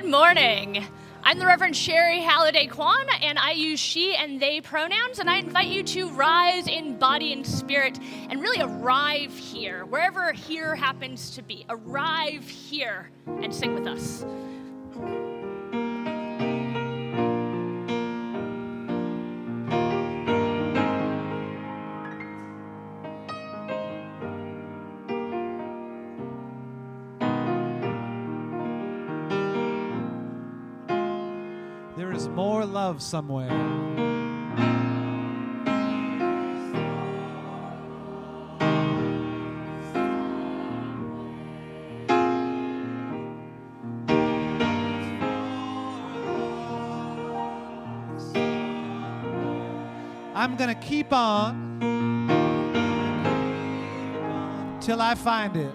Good morning. I'm the Reverend Shari, Halliday-Quan, and I use she and they pronouns, and I invite you to rise in body and spirit and really arrive here, wherever here happens to be. Arrive here and sing with us. There is more love somewhere. I'm going to keep on till I find it.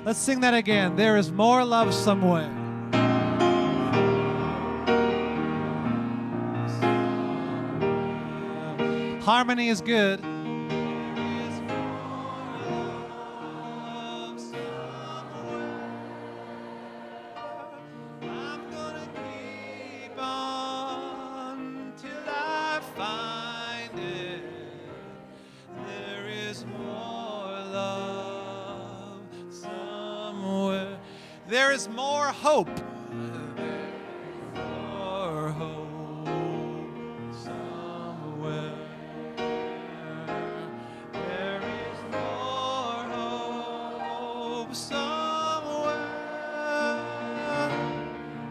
Let's sing that again. There is more love somewhere. Harmony is good. There is more hope. More hope somewhere. There is more hope somewhere.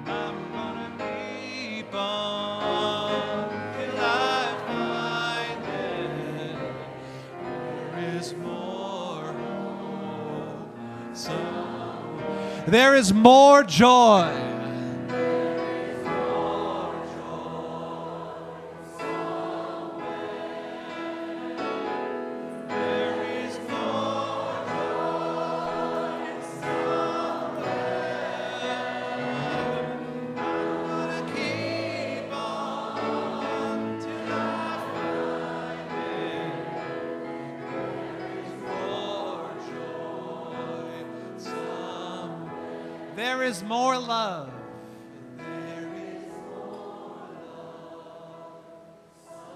I'm gonna keep on till I find it. There is more hope somewhere. There is more joy. There is more joy somewhere. There is more joy somewhere. I'm gonna keep on till I find it. There is more joy somewhere. There is more love. There is more love somewhere.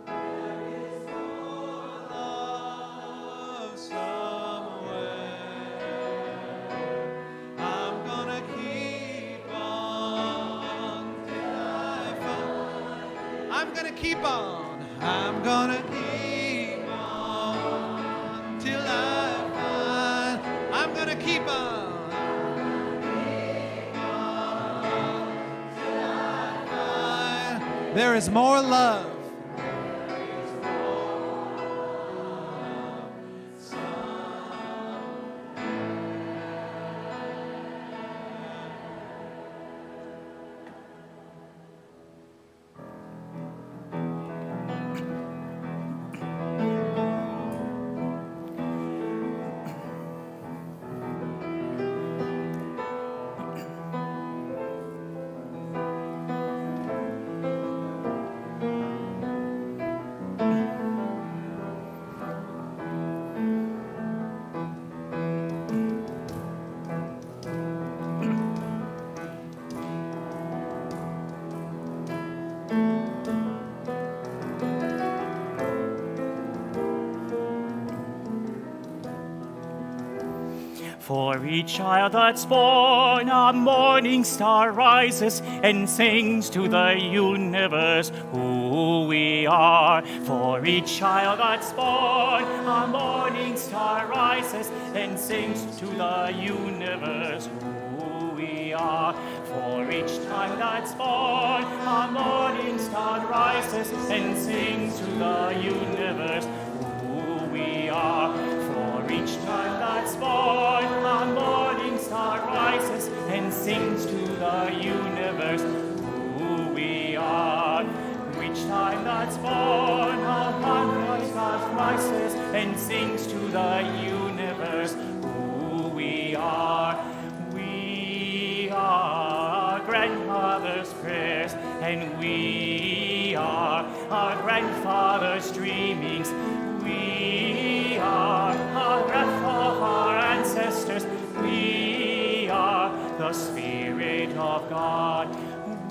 There is more love somewhere. I'm gonna keep on till I find. I'm gonna keep on. I'm gonna keep on till I. I'm gonna keep on. There is more love. For each child that's born, a morning star rises and sings to the universe who we are. For each child that's born, a morning star rises and sings to the universe who we are. For each child that's born, a morning star rises and sings to the universe who we are. For each child that's born, a morning star rises and sings to the universe who we are. For each child that's born, a morning star rises and sings to the universe who we are. We are grandmother's prayer. prayers, and we are our grandfather's dreamings. We are our breath of our ancestors. We are the Spirit of God.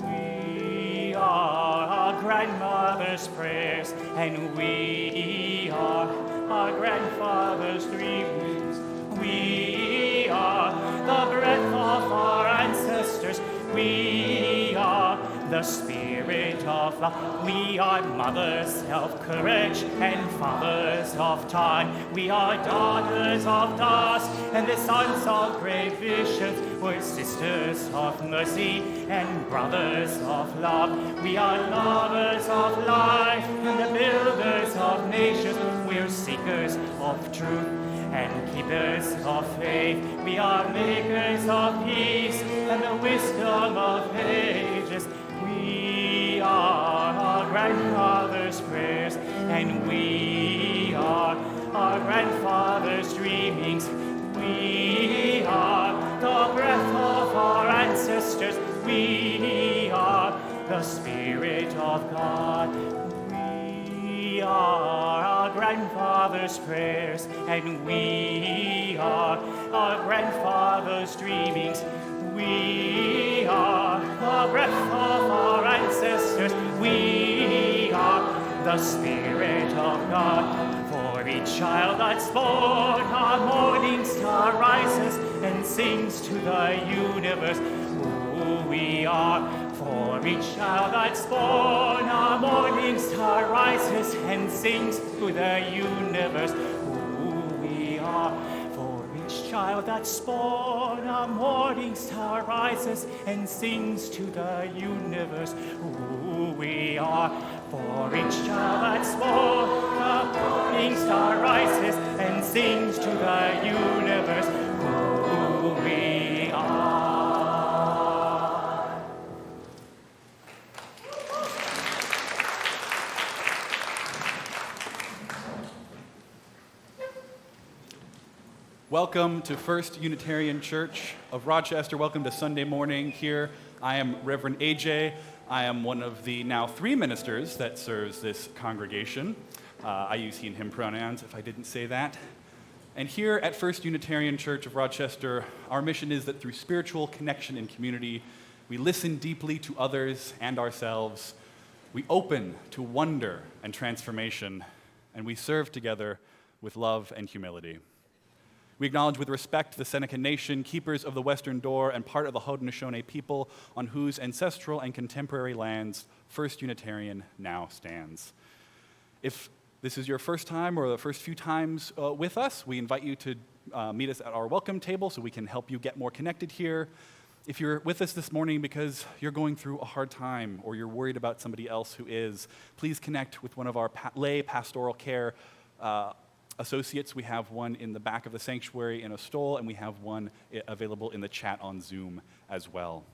We are our grandmother's prayers, and we are our grandfather's dreamings. We are the breath of our ancestors. We are the Spirit of love. We are mothers of courage and fathers of time. We are daughters of dusk and the sons of great visions. We're sisters of mercy and brothers of love. We are lovers of life and the builders of nations. We're seekers of truth and keepers of faith. We are makers of peace and the wisdom of ages. We are our grandfather's prayers, and we are our grandfather's dreamings. We are the breath of our ancestors. We are the Spirit of God. We are our grandfather's prayers, and we are our grandfather's dreamings. We are the breath of our ancestors. We are the Spirit of God. For each child that's born, our morning star rises and sings to the universe who we are. For each child that's born, our morning star rises and sings to the universe who we are. For each child that's born, our morning star rises and sings to the universe who we are. For each child that's born, our morning star rises and sings to the universe who we are. Welcome to First Unitarian Church of Rochester. Welcome to Sunday morning here. I am Reverend AJ. I am one of the now 3 ministers that serves this congregation. I use he and him pronouns if I didn't say that. And here at First Unitarian Church of Rochester, our mission is that through spiritual connection and community, we listen deeply to others and ourselves. We open to wonder and transformation, and we serve together with love and humility. We acknowledge with respect the Seneca Nation, keepers of the Western Door, and part of the Haudenosaunee people on whose ancestral and contemporary lands First Unitarian now stands. If this is your first time or the first few times with us, we invite you to meet us at our welcome table so we can help you get more connected here. If you're with us this morning because you're going through a hard time or you're worried about somebody else who is, please connect with one of our lay pastoral care associates. We have one in the back of the sanctuary in a stole, and we have one available in the chat on Zoom as well.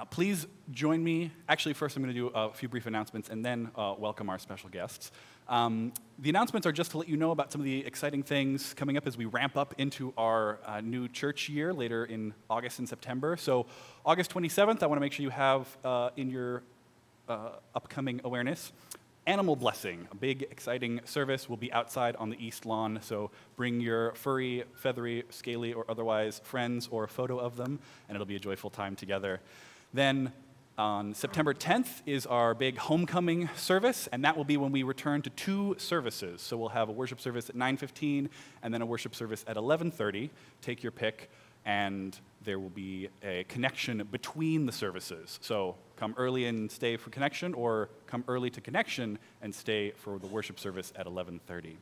Please join me. Actually, first I'm going to do a few brief announcements and then welcome our special guests. The announcements are just to let you know about some of the exciting things coming up as we ramp up into our new church year later in August and September. So August 27th, I want to make sure you have in your upcoming awareness Animal Blessing, a big, exciting service. Will be outside on the east lawn, so bring your furry, feathery, scaly, or otherwise friends or a photo of them, and it'll be a joyful time together. Then on September 10th is our big homecoming service, and that will be when we return to 2 services. So we'll have a worship service at 9:15 and then a worship service at 11:30. Take your pick, and there will be a connection between the services. So come early and stay for connection, or come early to connection and stay for the worship service at 11:30.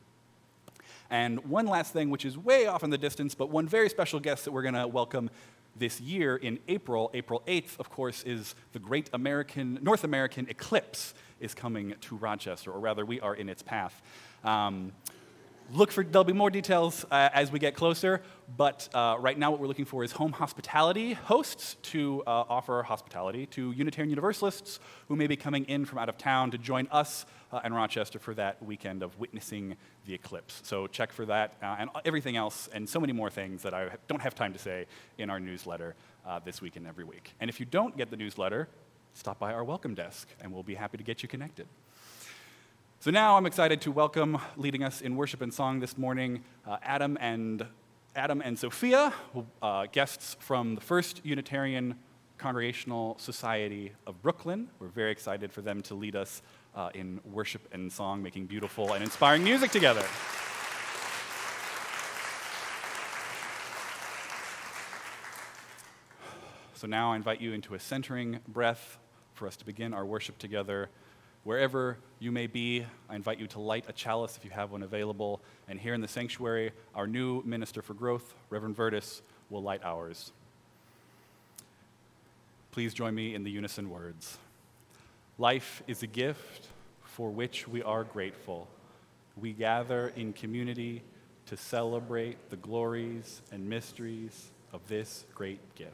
And one last thing, which is way off in the distance, but one very special guest that we're going to welcome this year in April 8th, of course, is the great North American eclipse is coming to Rochester, or rather, we are in its path. There'll be more details as we get closer, but right now what we're looking for is home hospitality hosts to offer hospitality to Unitarian Universalists who may be coming in from out of town to join us in Rochester for that weekend of witnessing the eclipse. So check for that and everything else and so many more things that I don't have time to say in our newsletter this week and every week. And if you don't get the newsletter, stop by our welcome desk, and we'll be happy to get you connected. So now I'm excited to welcome, leading us in worship and song this morning, Adam and Sophia, guests from the First Unitarian Congregational Society of Brooklyn. We're very excited for them to lead us in worship and song, making beautiful and inspiring music together. So now I invite you into a centering breath for us to begin our worship together. Wherever you may be, I invite you to light a chalice if you have one available. And here in the sanctuary, our new minister for growth, Reverend Verdis, will light ours. Please join me in the unison words. Life is a gift for which we are grateful. We gather in community to celebrate the glories and mysteries of this great gift.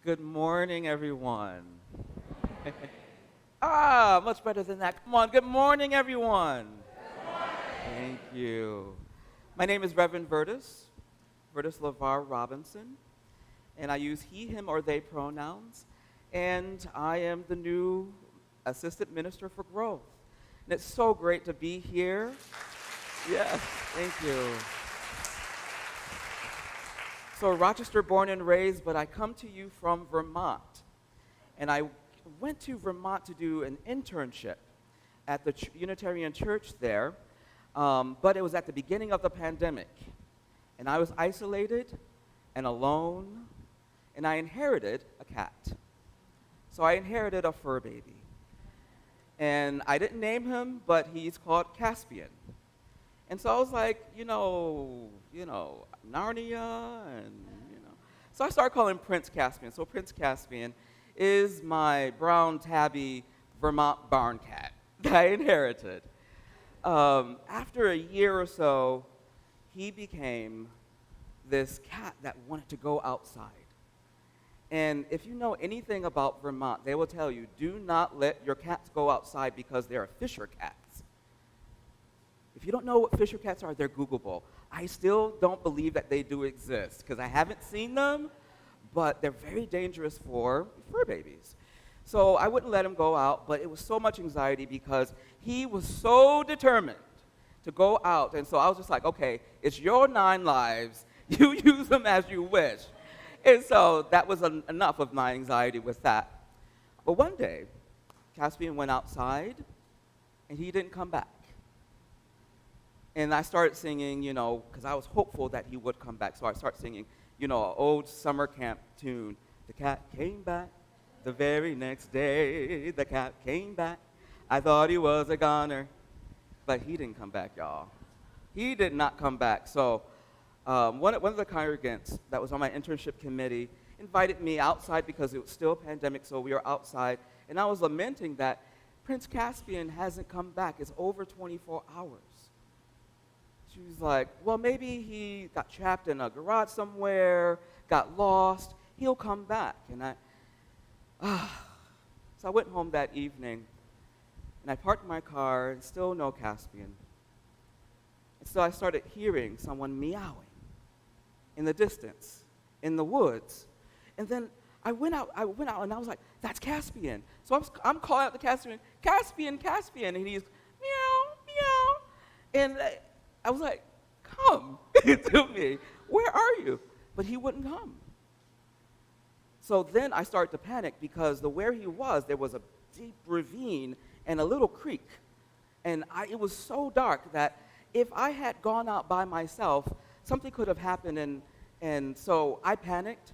Good morning, everyone. Much better than that. Come on, good morning, everyone. Good morning. Thank you. My name is Reverend Verdis LeVar Robinson, and I use he, him, or they pronouns, and I am the new Assistant Minister for Growth. And it's so great to be here. Yes, thank you. So Rochester born and raised, but I come to you from Vermont. And I went to Vermont to do an internship at the Unitarian Church there, but it was at the beginning of the pandemic. And I was isolated and alone, and I inherited a cat. So I inherited a fur baby. And I didn't name him, but he's called Caspian. And so I was like, Narnia, and, So I started calling him Prince Caspian. So Prince Caspian is my brown tabby Vermont barn cat that I inherited. After a year or so, he became this cat that wanted to go outside. And if you know anything about Vermont, they will tell you, do not let your cats go outside because they are fisher cats. If you don't know what fisher cats are, they're Googleable. I still don't believe that they do exist because I haven't seen them, but they're very dangerous for fur babies. So I wouldn't let him go out, but it was so much anxiety because he was so determined to go out. And so I was just like, okay, it's your 9 lives. You use them as you wish. And so that was enough of my anxiety with that. But one day, Caspian went outside, and he didn't come back. And I started singing, because I was hopeful that he would come back. So I started singing, an old summer camp tune. The cat came back the very next day. The cat came back. I thought he was a goner. But he didn't come back, y'all. He did not come back. So one of the congregants that was on my internship committee invited me outside because it was still a pandemic, so we were outside. And I was lamenting that Prince Caspian hasn't come back. It's over 24 hours. She was like, well, maybe he got trapped in a garage somewhere, got lost. He'll come back. And so I went home that evening, and I parked my car, and still no Caspian. And so I started hearing someone meowing in the distance, in the woods. And then I went out, and I was like, that's Caspian. So I'm calling out to Caspian, Caspian, Caspian. And he's meow, meow. And I was like, come to me. Where are you? But he wouldn't come. So then I started to panic because where he was, there was a deep ravine and a little creek. And it was so dark that if I had gone out by myself, something could have happened. And so I panicked.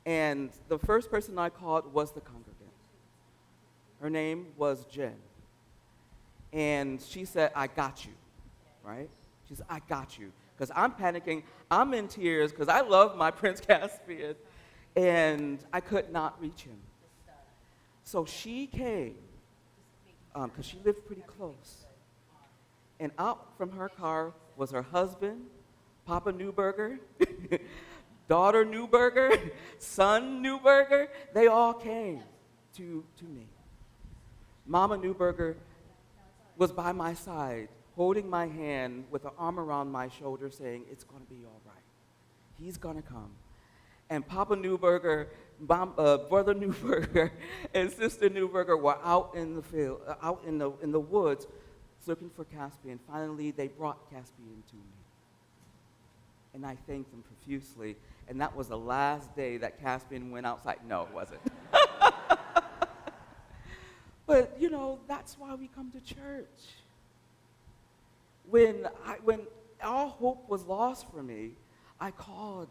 And the first person I called was the congregant. Her name was Jen. And she said, I got you, right? She said, I got you. Because I'm panicking. I'm in tears because I love my Prince Caspian. And I could not reach him. So she came, because she lived pretty close. And out from her car was her husband, Papa Newberger, daughter Newberger, son Newberger. They all came to me. Mama Newberger was by my side, holding my hand with her arm around my shoulder, saying, it's going to be all right. He's going to come. And Papa Newberger, Brother Newberger, and Sister Newberger were out in the field, out in the woods, looking for Caspian. Finally, they brought Caspian to me. And I thanked them profusely. And that was the last day that Caspian went outside. No, it wasn't. But, you know, that's why we come to church. When all hope was lost for me, I called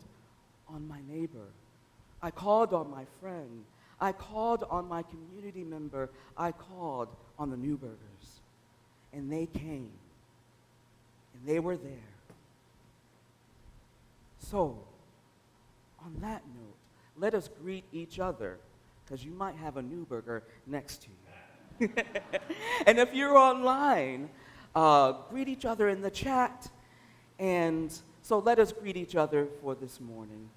on my neighbor. I called on my friend. I called on my community member. I called on the Newbergers. And they came. And they were there. So, on that note, let us greet each other, because you might have a Newberger next to you. And if you're online, greet each other in the chat. And so let us greet each other for this morning.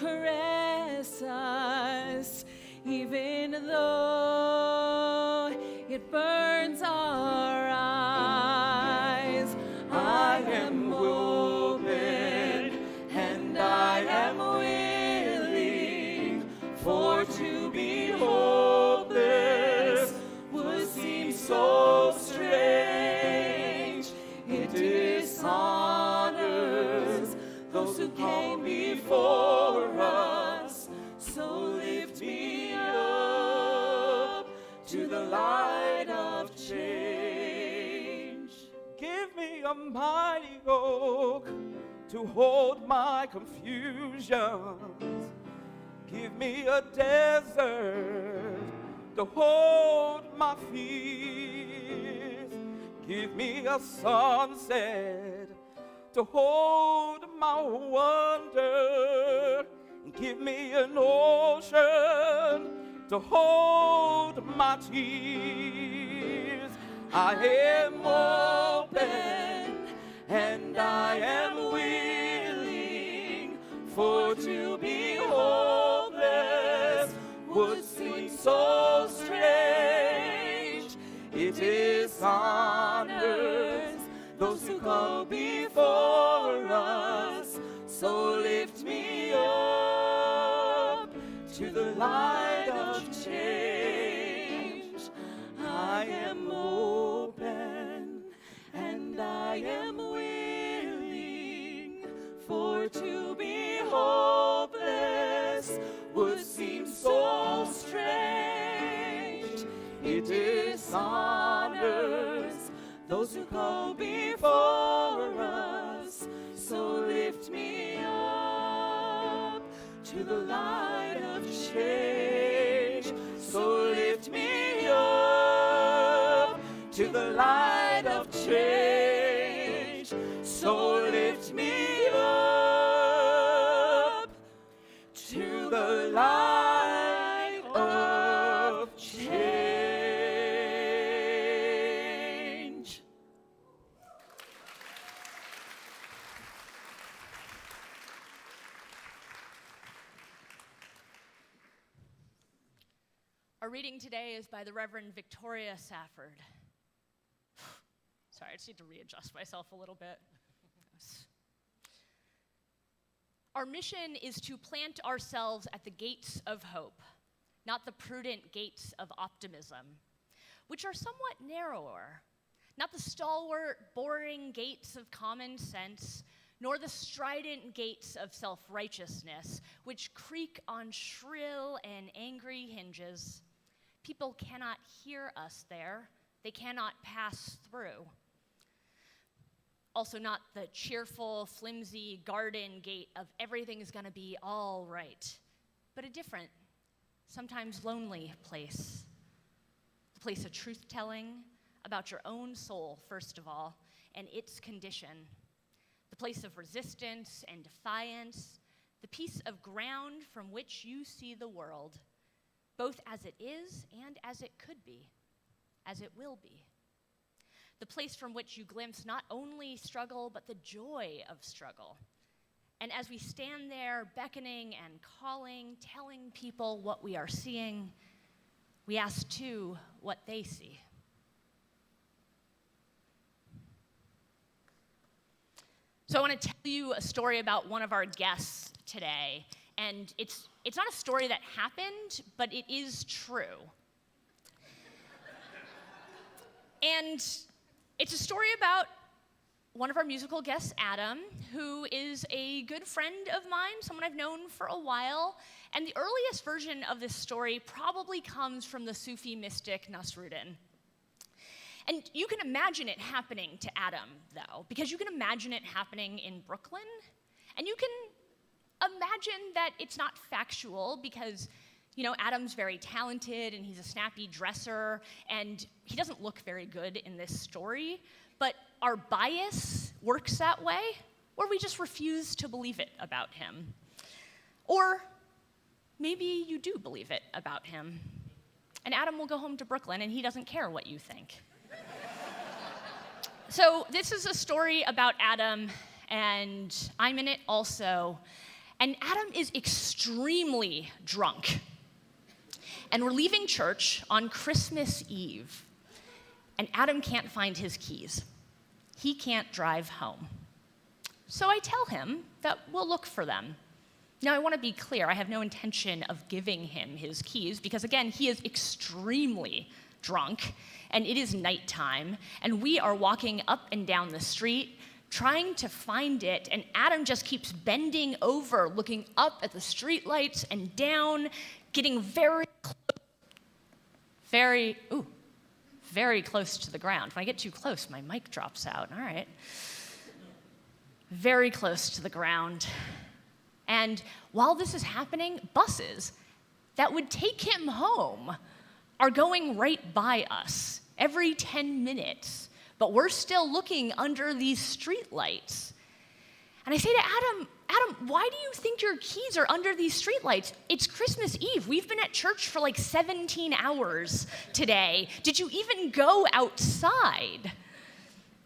caress us, even though it burns our eyes. I am open and I am willing, for to be hopeless would seem so strange. It dishonors those who came before us. So lift me up to the light of change. Give me a mighty oak to hold my confusions. Give me a desert to hold my fears. Give me a sunset to hold my wonder. Give me an ocean to hold my tears. I am open and I am willing, for to be hopeless would seem so strange. It dishonors those who go before us. So lift me up to the light of change. I am open and I am willing, for to be hopeless would seem so strange. It dishonors those who go before us. So lift me up to the light of change. So lift me up to the light of change. So lift me up to the light of change. Our reading today is by the Reverend Victoria Safford. Sorry, I just need to readjust myself a little bit. Our mission is to plant ourselves at the gates of hope, not the prudent gates of optimism, which are somewhat narrower, not the stalwart, boring gates of common sense, nor the strident gates of self-righteousness, which creak on shrill and angry hinges. People cannot hear us there. They cannot pass through. Also not the cheerful, flimsy garden gate of everything is gonna be all right, but a different, sometimes lonely place. The place of truth-telling about your own soul, first of all, and its condition. The place of resistance and defiance, the piece of ground from which you see the world, both as it is and as it could be, as it will be. The place from which you glimpse not only struggle, but the joy of struggle. And as we stand there beckoning and calling, telling people what we are seeing, we ask too what they see. So I want to tell you a story about one of our guests today. And it's not a story that happened, but it is true. And it's a story about one of our musical guests, Adam, who is a good friend of mine, someone I've known for a while. And the earliest version of this story probably comes from the Sufi mystic Nasruddin. And you can imagine it happening to Adam, though, because you can imagine it happening in Brooklyn. And you can imagine that it's not factual because, you know, Adam's very talented and he's a snappy dresser and he doesn't look very good in this story, but our bias works that way, or we just refuse to believe it about him. Or maybe you do believe it about him, and Adam will go home to Brooklyn and he doesn't care what you think. So this is a story about Adam, and I'm in it also. and Adam is extremely drunk. And we're leaving church on Christmas Eve, and Adam can't find his keys. He can't drive home. So I tell him that we'll look for them. Now, I want to be clear, I have no intention of giving him his keys because, again, he is extremely drunk, and it is nighttime, and we are walking up and down the street trying to find it, and Adam just keeps bending over, looking up at the streetlights and down, getting very close to the ground. When I get too close, my mic drops out. All right. Very close to the ground. And while this is happening, buses that would take him home are going right by us every 10 minutes. But we're still looking under these streetlights. And I say to Adam, why do you think your keys are under these streetlights? It's Christmas Eve. We've been at church for like 17 hours today. Did you even go outside?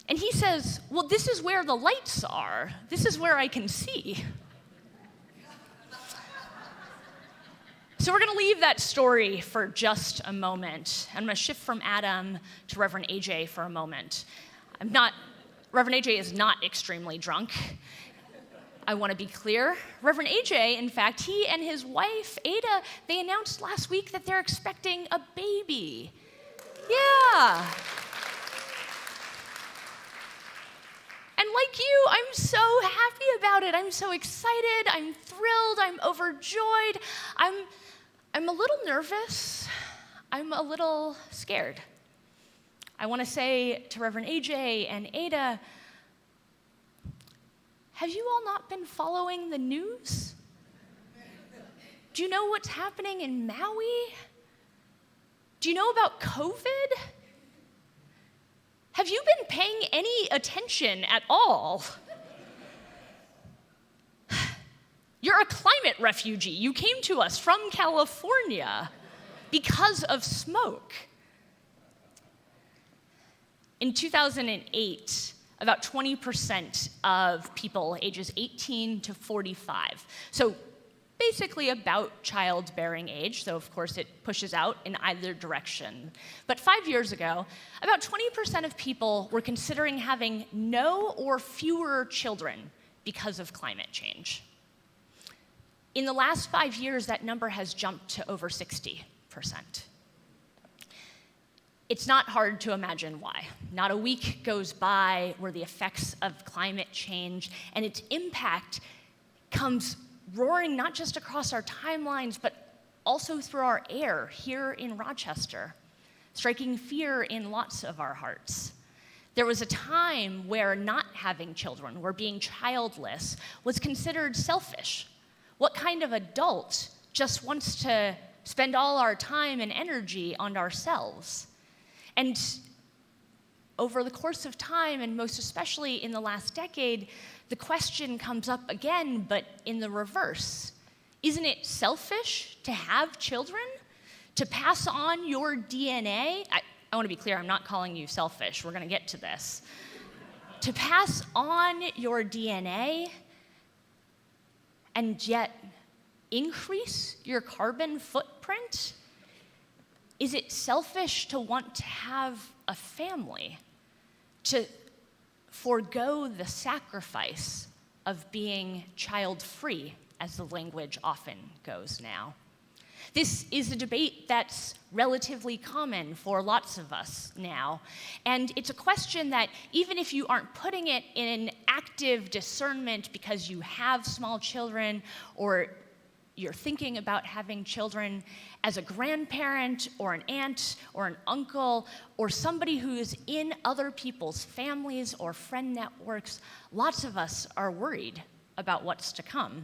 And he says, well, this is where the lights are. This is where I can see. So we're going to leave that story for just a moment. I'm going to shift from Adam to Reverend AJ for a moment. Reverend AJ is not extremely drunk. I want to be clear. Reverend AJ, in fact, he and his wife, Ada, they announced last week that they're expecting a baby. Yeah. And like you, I'm so happy about it. I'm so excited. I'm thrilled. I'm overjoyed. I'm a little nervous. I'm a little scared. I want to say to Reverend AJ and Ada, have you all not been following the news? Do you know what's happening in Maui? Do you know about COVID? Have you been paying any attention at all? You're a climate refugee. You came to us from California because of smoke. In 2008, about 20% of people ages 18 to 45, so basically about childbearing age, though of course it pushes out in either direction. But 5 years ago, about 20% of people were considering having no or fewer children because of climate change. In the last 5 years, that number has jumped to over 60%. It's not hard to imagine why. Not a week goes by where the effects of climate change and its impact comes roaring not just across our timelines, but also through our air here in Rochester, striking fear in lots of our hearts. There was a time where not having children, where being childless, was considered selfish. What kind of adult just wants to spend all our time and energy on ourselves? And over the course of time, and most especially in the last decade, the question comes up again, but in the reverse. Isn't it selfish to have children? To pass on your DNA? I want to be clear, I'm not calling you selfish. We're going to get to this. To pass on your DNA and yet increase your carbon footprint? Is it selfish to want to have a family? To forego the sacrifice of being child-free, as the language often goes now? This is a debate that's relatively common for lots of us now. And it's a question that, even if you aren't putting it in active discernment because you have small children or you're thinking about having children, as a grandparent or an aunt or an uncle or somebody who is in other people's families or friend networks, lots of us are worried about what's to come.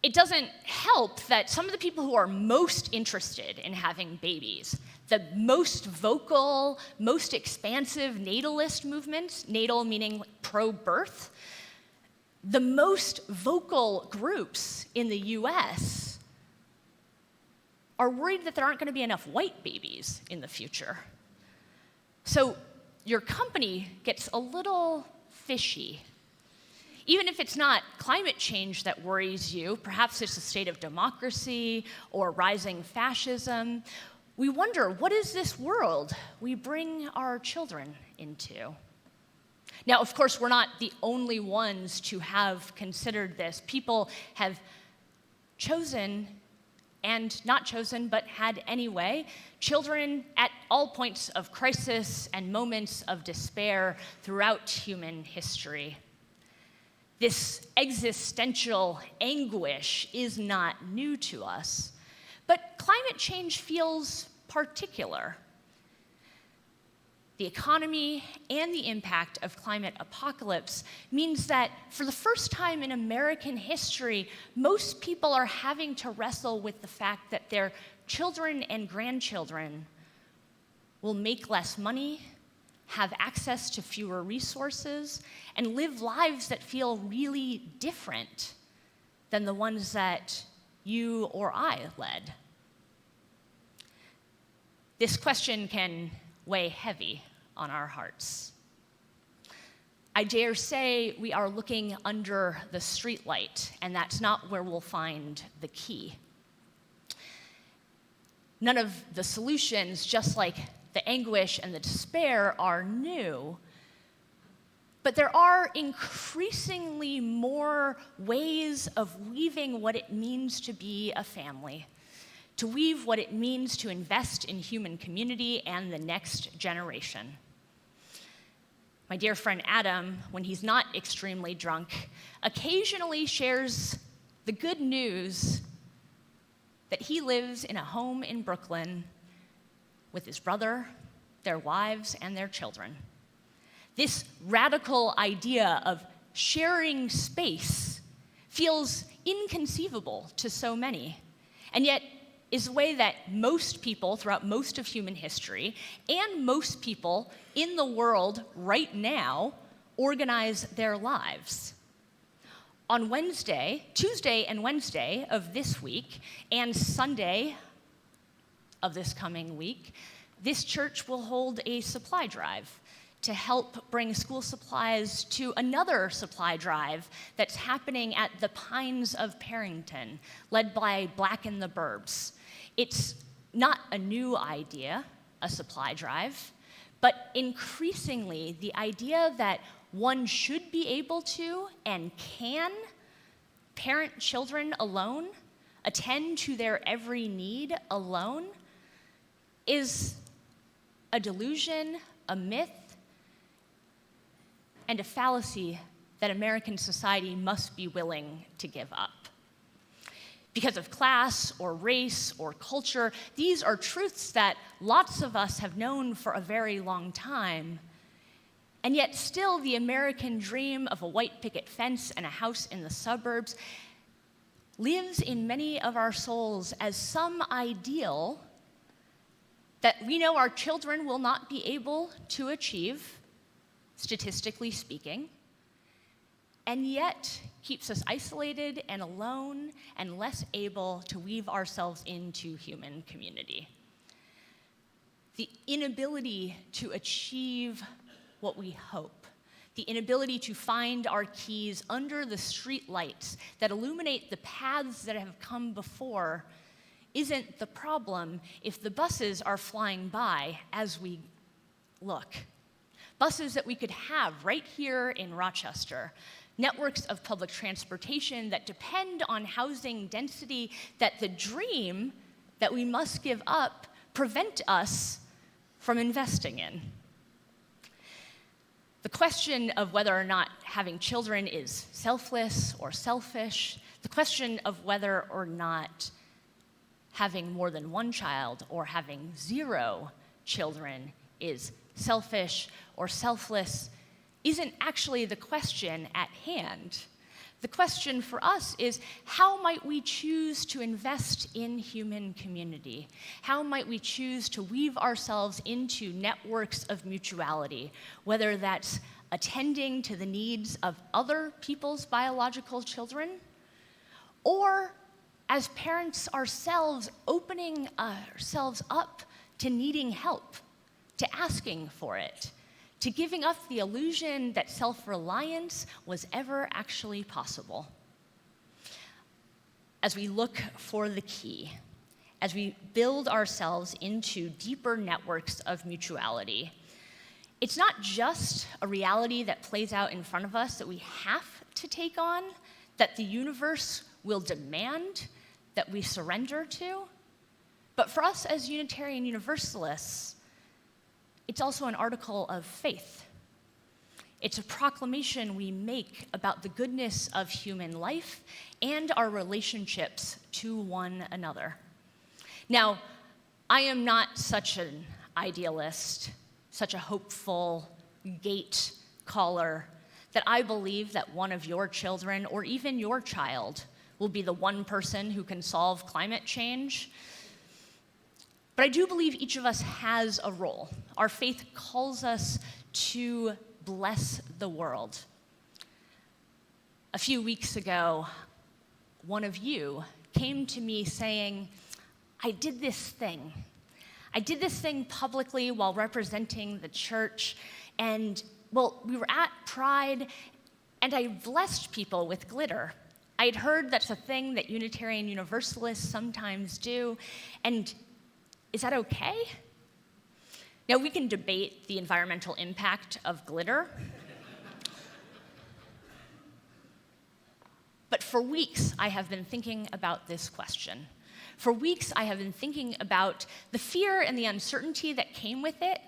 It doesn't help that some of the people who are most interested in having babies, the most vocal, most expansive natalist movements, natal meaning pro-birth, the most vocal groups in the US are worried that there aren't going to be enough white babies in the future. So your company gets a little fishy. Even if it's not climate change that worries you, perhaps it's the state of democracy or rising fascism, we wonder, what is this world we bring our children into? Now, of course, we're not the only ones to have considered this. People have chosen and not chosen, but had anyway, children at all points of crisis and moments of despair throughout human history. This existential anguish is not new to us, but climate change feels particular. The economy and the impact of climate apocalypse means that for the first time in American history, most people are having to wrestle with the fact that their children and grandchildren will make less money, have access to fewer resources, and live lives that feel really different than the ones that you or I led. This question can weigh heavy on our hearts. I dare say we are looking under the streetlight, and that's not where we'll find the key. None of the solutions, just like the anguish and the despair, are new, but there are increasingly more ways of weaving what it means to be a family, to weave what it means to invest in human community and the next generation. My dear friend Adam, when he's not extremely drunk, occasionally shares the good news that he lives in a home in Brooklyn with his brother, their wives, and their children. This radical idea of sharing space feels inconceivable to so many, and yet is a way that most people throughout most of human history and most people in the world right now organize their lives. On Tuesday and Wednesday of this week, and Sunday of this coming week, this church will hold a supply drive to help bring school supplies to another supply drive that's happening at the Pines of Parrington, led by Black in the Burbs. It's not a new idea, a supply drive, but increasingly the idea that one should be able to and can parent children alone, attend to their every need alone, is a delusion, a myth, and a fallacy that American society must be willing to give up. Because of class or race or culture, these are truths that lots of us have known for a very long time. And yet still the American dream of a white picket fence and a house in the suburbs lives in many of our souls as some ideal that we know our children will not be able to achieve, statistically speaking, and yet keeps us isolated and alone and less able to weave ourselves into human community. The inability to achieve what we hope, the inability to find our keys under the streetlights that illuminate the paths that have come before, isn't the problem if the buses are flying by as we look. Buses that we could have right here in Rochester, networks of public transportation that depend on housing density that the dream that we must give up prevent us from investing in. The question of whether or not having children is selfless or selfish, the question of whether or not having more than one child or having 0 children is selfish or selfless isn't actually the question at hand. The question for us is, how might we choose to invest in human community? How might we choose to weave ourselves into networks of mutuality, whether that's attending to the needs of other people's biological children, or as parents ourselves opening ourselves up to needing help, to asking for it, to giving up the illusion that self-reliance was ever actually possible. As we look for the key, as we build ourselves into deeper networks of mutuality, it's not just a reality that plays out in front of us that we have to take on, that the universe will demand that we surrender to, but for us as Unitarian Universalists, it's also an article of faith. It's a proclamation we make about the goodness of human life and our relationships to one another. Now, I am not such an idealist, such a hopeful gate caller, that I believe that one of your children or even your child will be the one person who can solve climate change. But I do believe each of us has a role. Our faith calls us to bless the world. A few weeks ago, one of you came to me saying, I did this thing publicly while representing the church, and, well, we were at Pride, and I blessed people with glitter. I had heard that's a thing that Unitarian Universalists sometimes do, and is that okay? Now, we can debate the environmental impact of glitter, but for weeks I have been thinking about this question. For weeks I have been thinking about the fear and the uncertainty that came with it.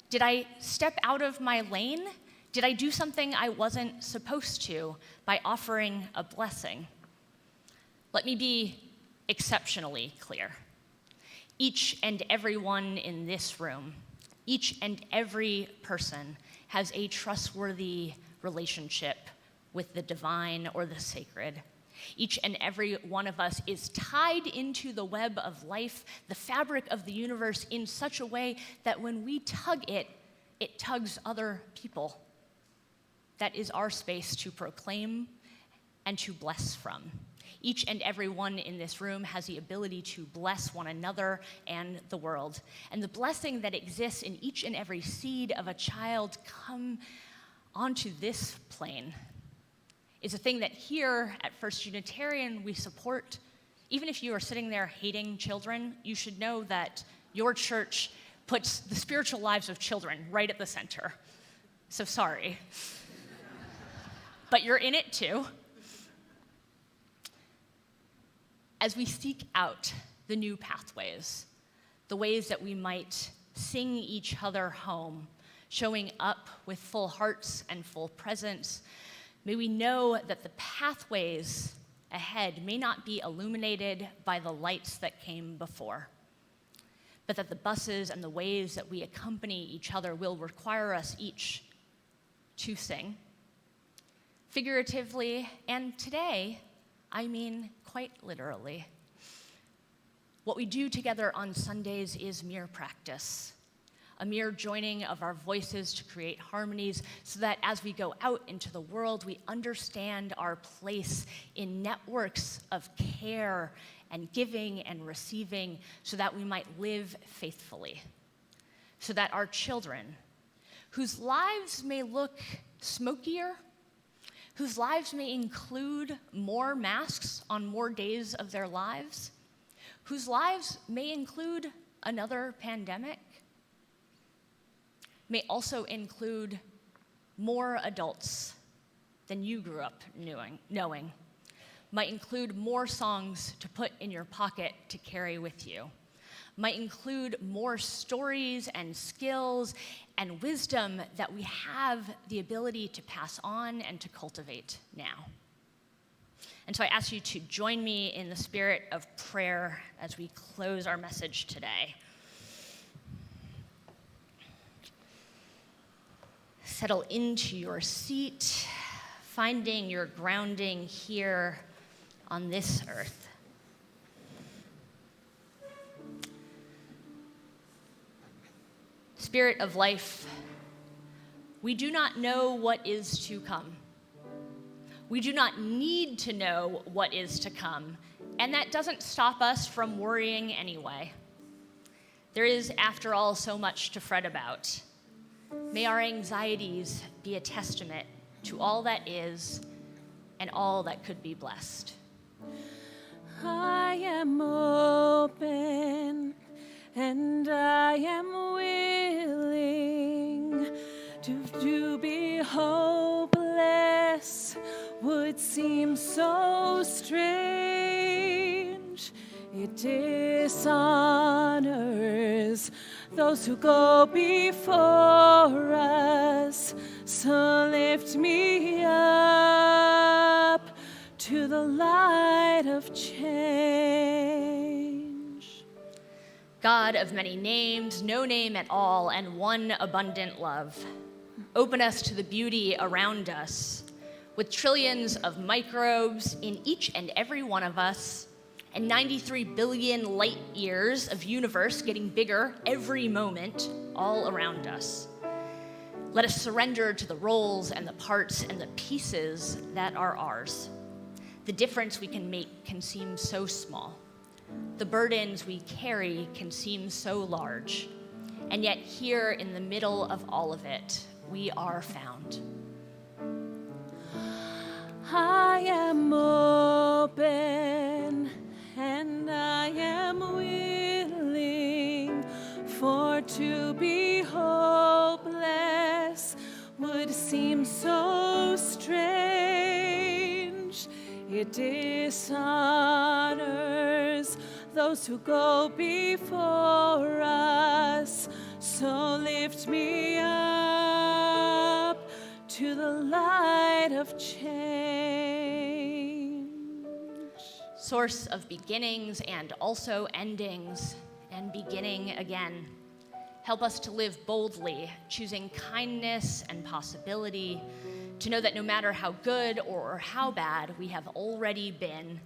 Did I step out of my lane? Did I do something I wasn't supposed to by offering a blessing? Let me be exceptionally clear. Each and every one in this room, each and every person has a trustworthy relationship with the divine or the sacred. Each and every one of us is tied into the web of life, the fabric of the universe, in such a way that when we tug it, it tugs other people. That is our space to proclaim and to bless from. Each and every one in this room has the ability to bless one another and the world. And the blessing that exists in each and every seed of a child come onto this plane is a thing that here at First Unitarian we support. Even if you are sitting there hating children, you should know that your church puts the spiritual lives of children right at the center. So sorry. But you're in it too. As we seek out the new pathways, the ways that we might sing each other home, showing up with full hearts and full presence, may we know that the pathways ahead may not be illuminated by the lights that came before, but that the buses and the ways that we accompany each other will require us each to sing, figuratively, and today, I mean quite literally. What we do together on Sundays is mere practice, a mere joining of our voices to create harmonies so that as we go out into the world, we understand our place in networks of care and giving and receiving so that we might live faithfully, so that our children, whose lives may look smokier, whose lives may include more masks on more days of their lives, whose lives may include another pandemic, may also include more adults than you grew up knowing, might include more songs to put in your pocket to carry with you, might include more stories and skills and wisdom that we have the ability to pass on and to cultivate now. And so I ask you to join me in the spirit of prayer as we close our message today. Settle into your seat, finding your grounding here on this earth. Spirit of life, we do not know what is to come. We do not need to know what is to come, and that doesn't stop us from worrying anyway. There is, after all, so much to fret about. May our anxieties be a testament to all that is and all that could be blessed. I am open and I am willing to be hopeless would seem so strange. It dishonors those who go before us. So lift me up to the light of change. God of many names, no name at all, and one abundant love, open us to the beauty around us, with trillions of microbes in each and every one of us, and 93 billion light years of universe getting bigger every moment all around us. Let us surrender to the roles and the parts and the pieces that are ours. The difference we can make can seem so small. The burdens we carry can seem so large. And yet here in the middle of all of it, we are found. I am open and I am willing, for to be hopeless would seem so strange. It dishonors those who go before us. So lift me up to the light of change. Source of beginnings and also endings, and beginning again. Help us to live boldly, choosing kindness and possibility, to know that no matter how good or how bad we have already been,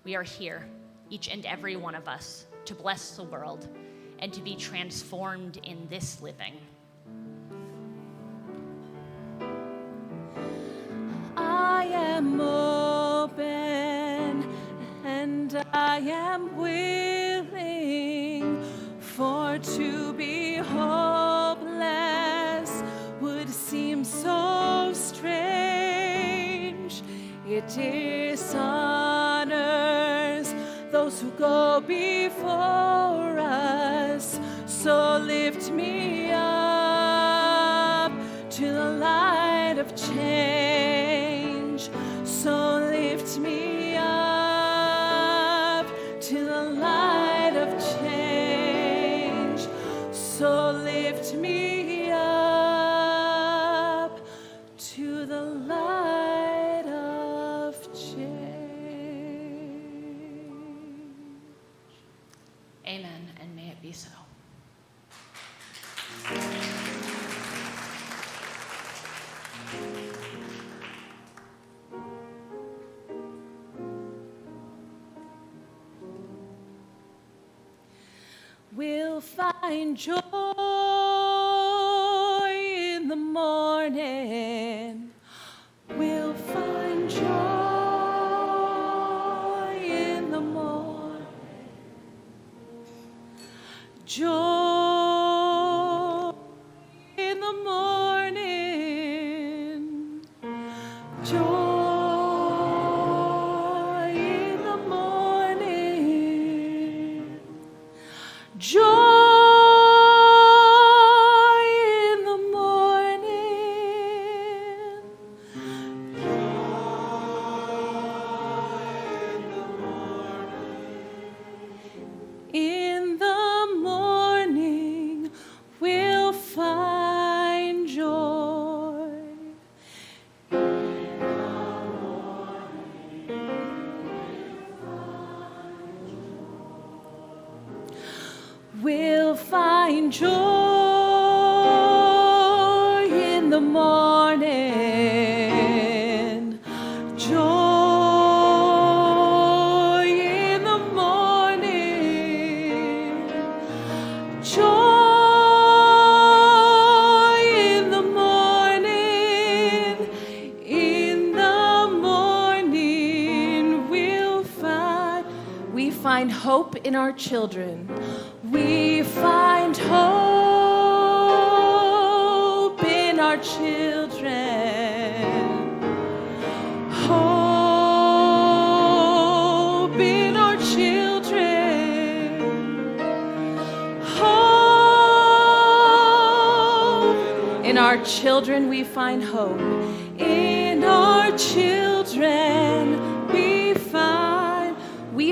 we are here, each and every one of us, to bless the world and to be transformed in this living. I am open and I am willing, for to be hopeless would seem so strange. It dishonors those who go before us. So lift me up to the light of change. So lift me up to the light of change. So lift me up to the light of change. Amen, and may it be so. We'll find joy in the morning. We'll find joy in the morning. Joy in the morning. Joy in the morning. Joy in the morning. In the morning we'll find joy. We'll find joy in the morning. Joy in the morning. Joy in the morning. In the morning we find hope in our children. We find hope children. Hope in our children. Hope in our children we find hope. In our children we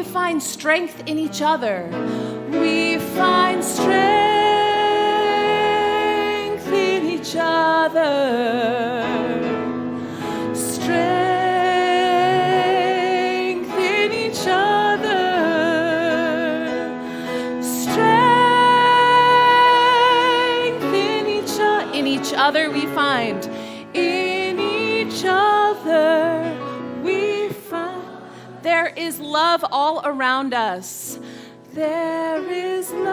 find strength in each other. We find strength in each other. Strength in each other. Strength in each other we find. In each other we find. There is love all around us. There is love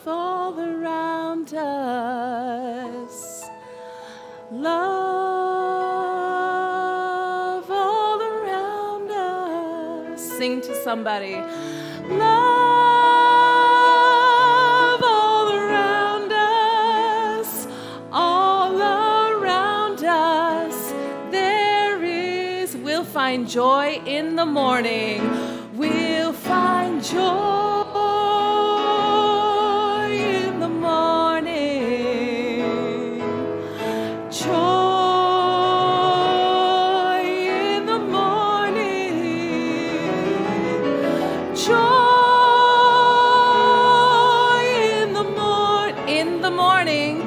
all around us. Love all around us. Sing to somebody. Love all around us. All around us. We'll find joy in the morning. We'll find joy in the morning. Joy in the morning. Joy in the morning. In the morning.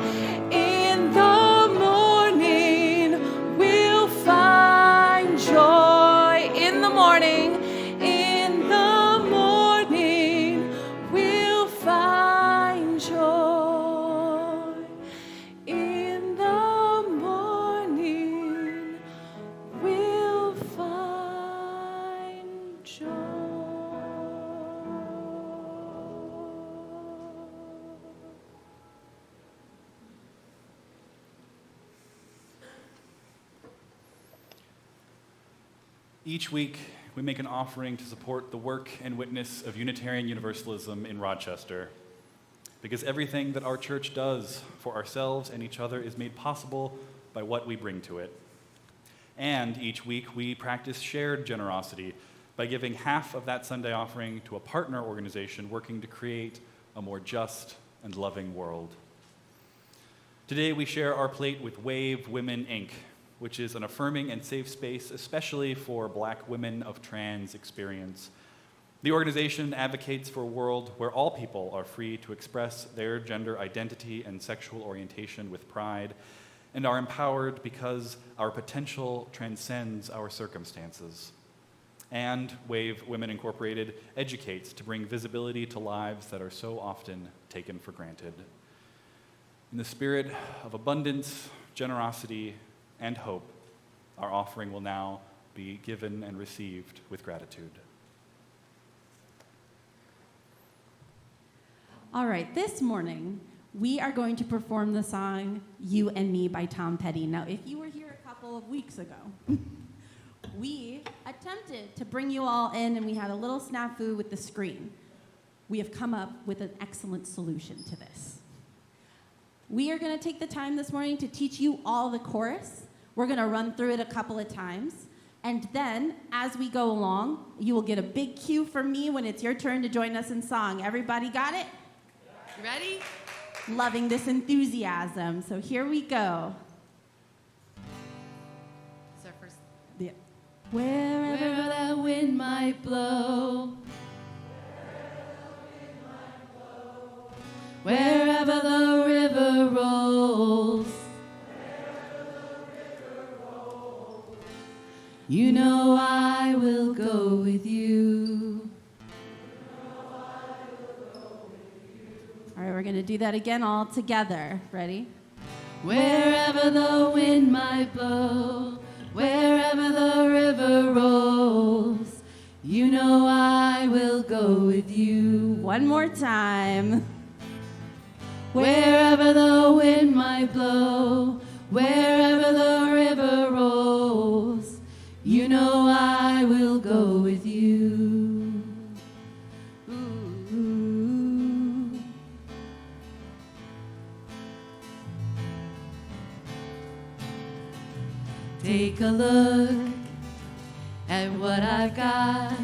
In the morning. We'll find joy in the morning. In the morning, we'll find joy. In the morning, we'll find joy. Each week, we make an offering to support the work and witness of Unitarian Universalism in Rochester, because everything that our church does for ourselves and each other is made possible by what we bring to it. And each week, we practice shared generosity by giving half of that Sunday offering to a partner organization working to create a more just and loving world. Today, we share our plate with Wave Women, Inc., which is an affirming and safe space, especially for Black women of trans experience. The organization advocates for a world where all people are free to express their gender identity and sexual orientation with pride, and are empowered because our potential transcends our circumstances. And Wave Women Incorporated educates to bring visibility to lives that are so often taken for granted. In the spirit of abundance, generosity, and hope, our offering will now be given and received with gratitude. All right, this morning, we are going to perform the song You and Me by Tom Petty. Now, if you were here a couple of weeks ago, we attempted to bring you all in and we had a little snafu with the screen. We have come up with an excellent solution to this. We are going to take the time this morning to teach you all the chorus. We're going to run through it a couple of times. And then, as we go along, you will get a big cue from me when it's your turn to join us in song. Everybody got it? You ready? Loving this enthusiasm. So here we go. It's our first. Yeah. Wherever that wind might blow. Wherever the river rolls. You know I will go with you. All right, we're going to do that again all together. Ready? Wherever the wind might blow, wherever the river rolls, you know I will go with you. One more time. Wherever the wind might blow, wherever the river rolls, you know I will go with you. Ooh. take a look at what I've got.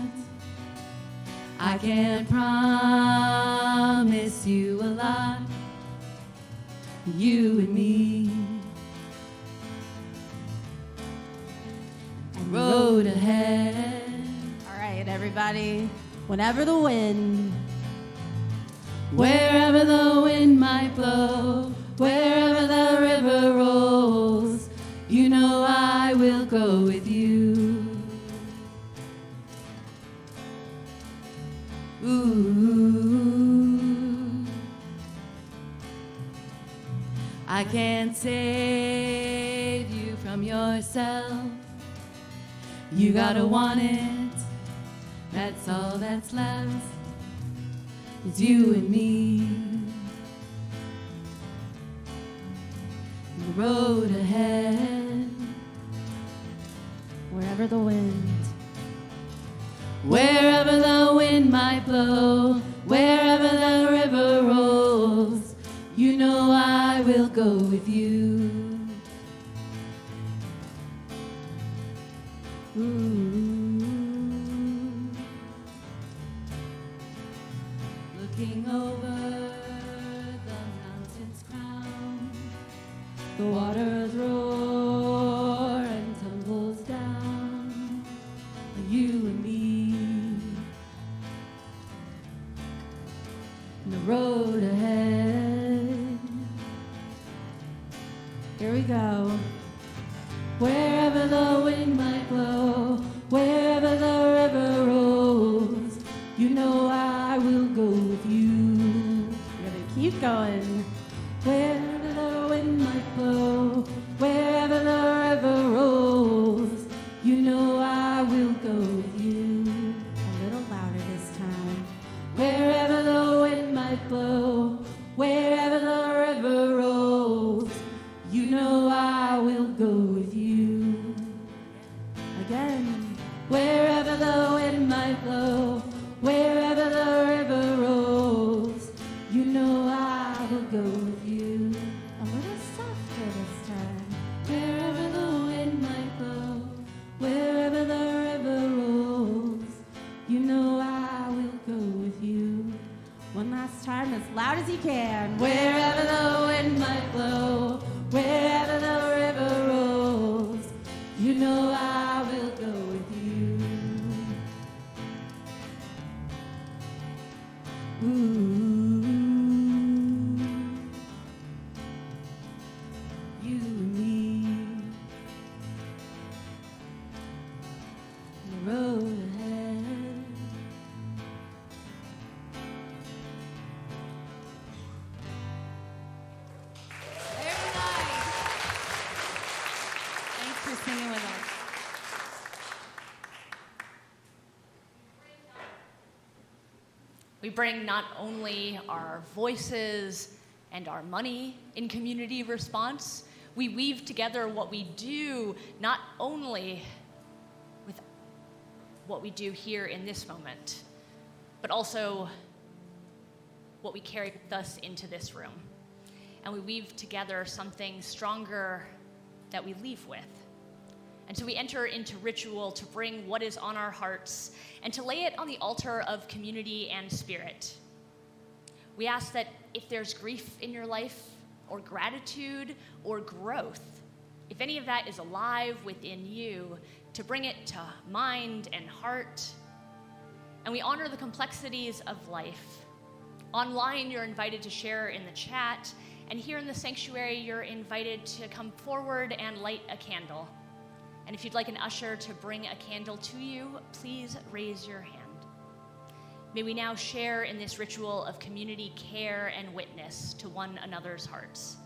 I can't promise you a lot, you and me. And road ahead. All right, everybody. Whenever the wind, Wherever the wind might blow, wherever the river rolls, you know I will go with you. Ooh, I can't save you from yourself. You gotta want it, that's all that's left. It's you and me. The road ahead. wherever the wind, Wherever the wind might blow, wherever the river rolls, you know I will go with you. Ooh. Looking over the mountain's crown, the waters roar and tumbles down. You and me, and the road ahead. here we go. Wherever the wind might blow, wherever the river rolls, you know I will go with you. We're gonna keep going. Wherever the wind might blow, wherever the river rolls, you know I will go with you. A little louder this time. Wherever the wind might blow, wherever the river rolls, you know I will go with you. Again. Wherever the wind might blow, wherever the river rolls, you know I will go with you. A little softer this time. Wherever the wind might blow, wherever the river rolls, you know I will go with you. One last time, as loud as you can. Wherever the wind might blow, wherever the river rolls, you know I will go with you. Ooh, you and me, the road ahead. Very nice. Thanks for singing with us. We bring not only our voices and our money in community response, we weave together what we do not only with what we do here in this moment, but also what we carry with us into this room. And we weave together something stronger that we leave with. And so we enter into ritual to bring what is on our hearts and to lay it on the altar of community and spirit. We ask that if there's grief in your life, or gratitude, or growth, if any of that is alive within you, to bring it to mind and heart. And we honor the complexities of life. Online, you're invited to share in the chat, and here in the sanctuary, you're invited to come forward and light a candle. And if you'd like an usher to bring a candle to you, please raise your hand. May we now share in this ritual of community care and witness to one another's hearts.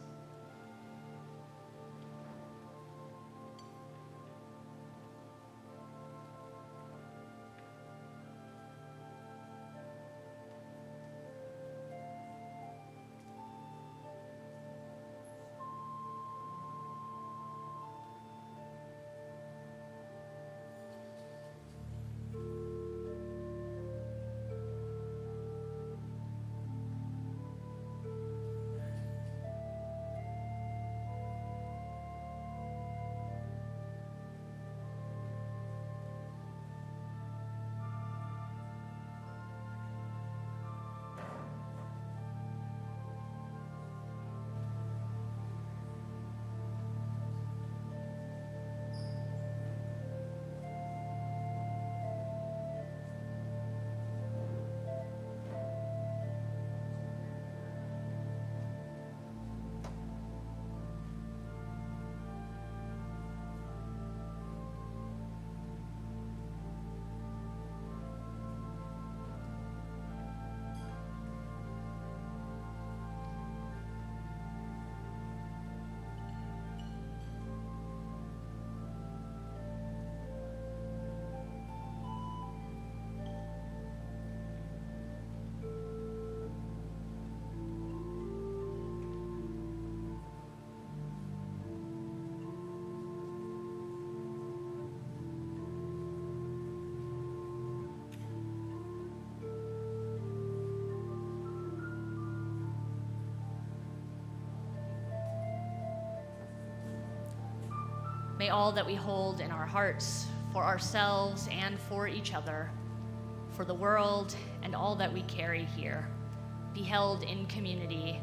May all that we hold in our hearts for ourselves and for each other, for the world and all that we carry here, be held in community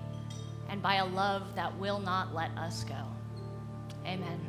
and by a love that will not let us go. Amen.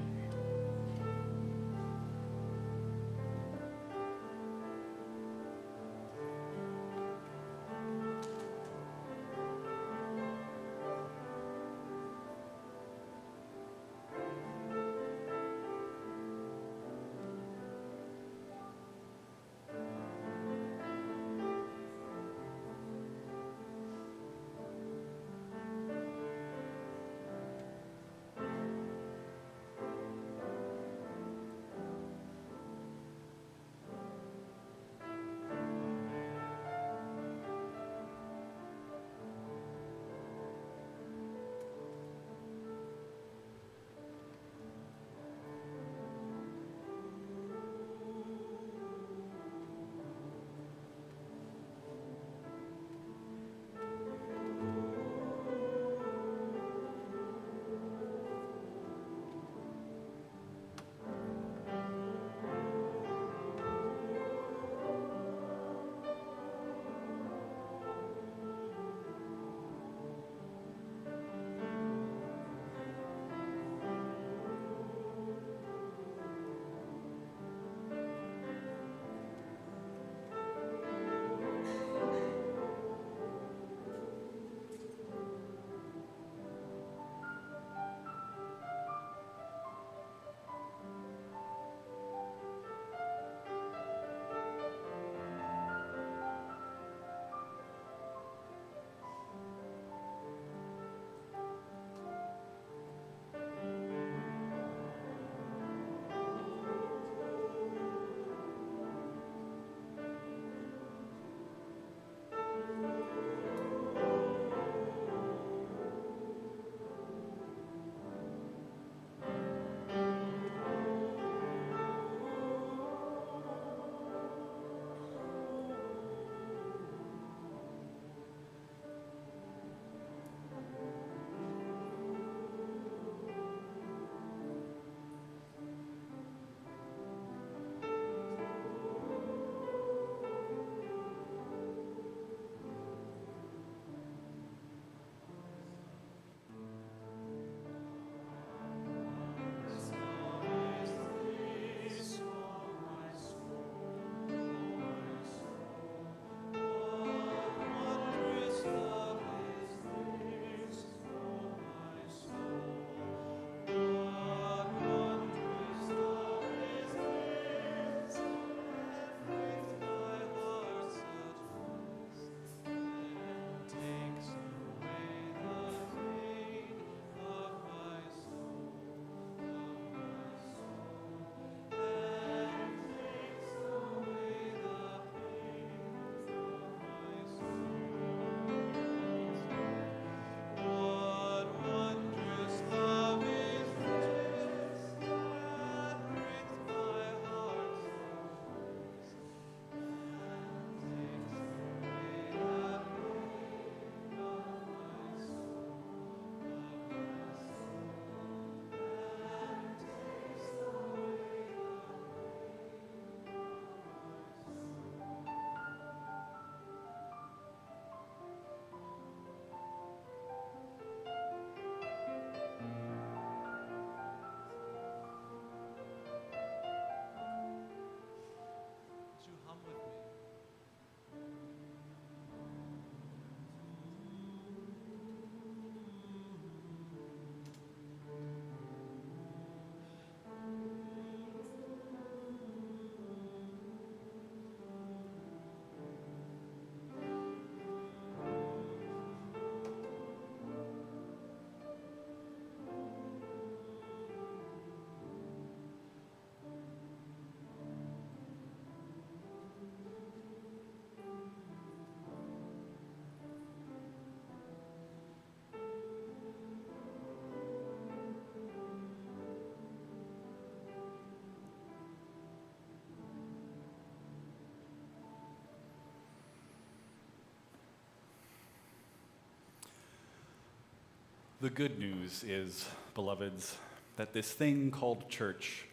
The good news is, beloveds, that this thing called church,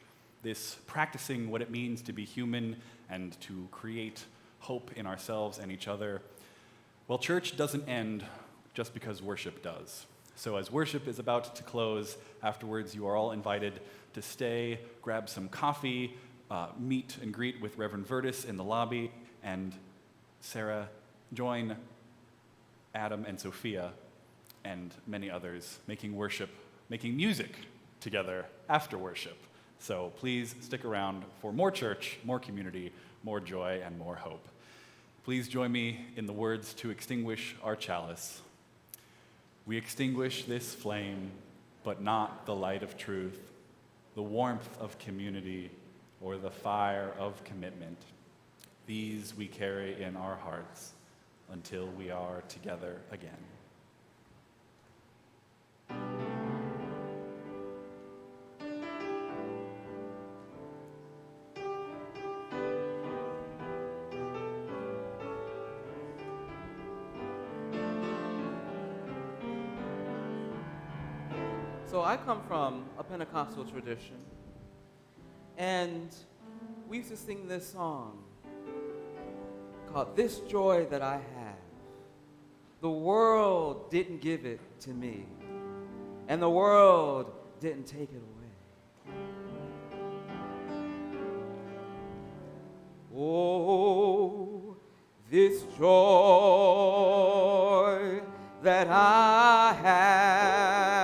this practicing what it means to be human and to create hope in ourselves and each other, well, church doesn't end just because worship does. So as worship is about to close, afterwards you are all invited to stay, grab some coffee, meet and greet with Reverend Verdis in the lobby, and Sarah, join Adam and Sophia and many others making music together after worship. So please stick around for more church, more community, more joy, and more hope. Please join me in the words to extinguish our chalice. We extinguish this flame, but not the light of truth, the warmth of community, or the fire of commitment. These we carry in our hearts until we are together again. So I come from a Pentecostal tradition, and we used to sing this song called "This Joy That I Have." The world didn't give it to me, and the world didn't take it away. Oh, this joy that I have,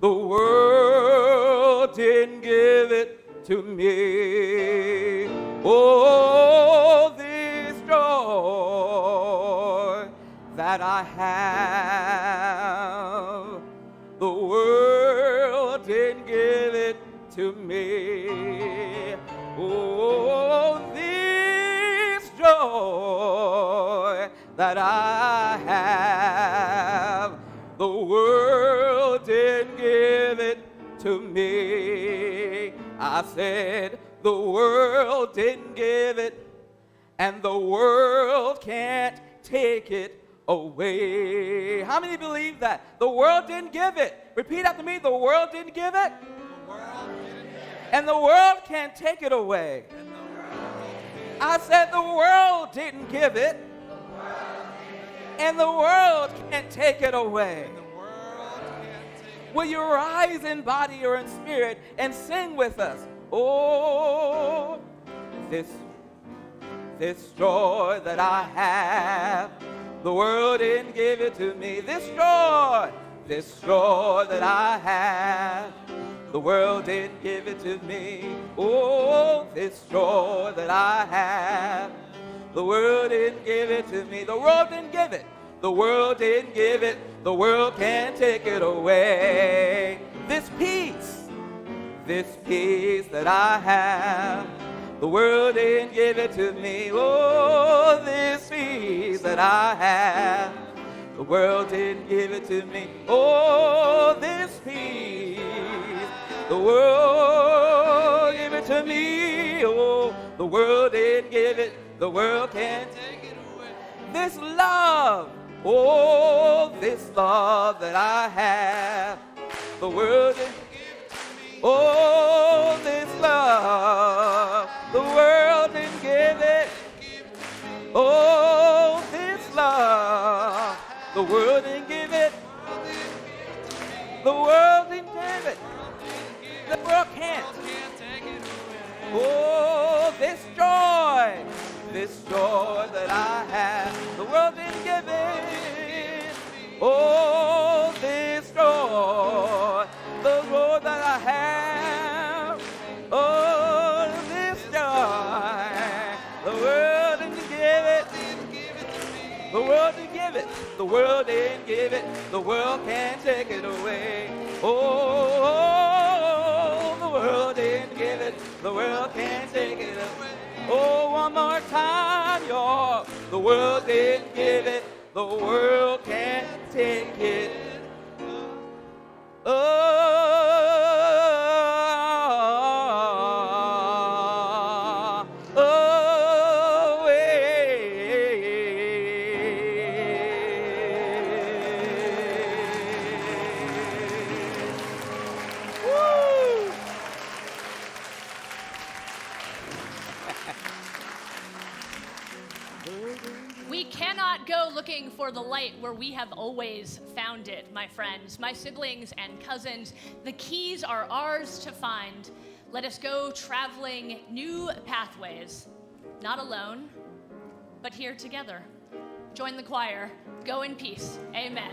the world didn't give it to me. Oh, this joy that I have, the world didn't give it to me. Oh, this joy that I have, the world didn't give it to me. I said the world didn't give it, and the world can't take it away. How many believe that? The world didn't give it. Repeat after me. The world didn't give it. And the world can't take it away. I said the world didn't give it, and the world can't take it away. Will you rise in body or in spirit and sing with us? Oh, this joy that I have, the world didn't give it to me. This joy that I have, the world didn't give it to me. Oh, this joy that I have, the world didn't give it to me. The world didn't give it. The world didn't give it. The world can't take it away. This peace that I have, the world didn't give it to me. Oh, this peace that I have, the world didn't give it to me. Oh, this peace, the world gave it to me. Oh, the world didn't give it. The world can't take it away. This love, oh, this love that I have, the world didn't give it to me. Oh, this love, the world didn't give it. Oh, this love, the world didn't give it. The world didn't give it. The world can't. Oh, this joy that I have, the world didn't give it. Oh, this joy, the joy that I have. Oh, this joy, the world didn't give it. The world didn't give it. The world didn't give it. The world can't take it away. Oh, the world didn't give it. The world can't take it away. Oh, one more time, y'all. The world didn't give it. The world can't take it. We cannot go looking for the light where we have always found it, my friends, my siblings and cousins. The keys are ours to find. Let us go traveling new pathways, not alone, but here together. Join the choir. Go in peace. Amen.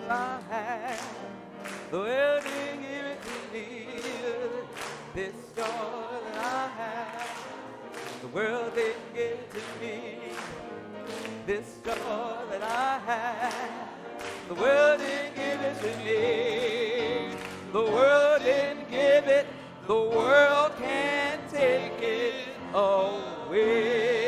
I have, the world didn't give it to me. This joy that I have, the world didn't give it to me. This joy that I have, the world didn't give it to me. The world didn't give it, the world can't take it away.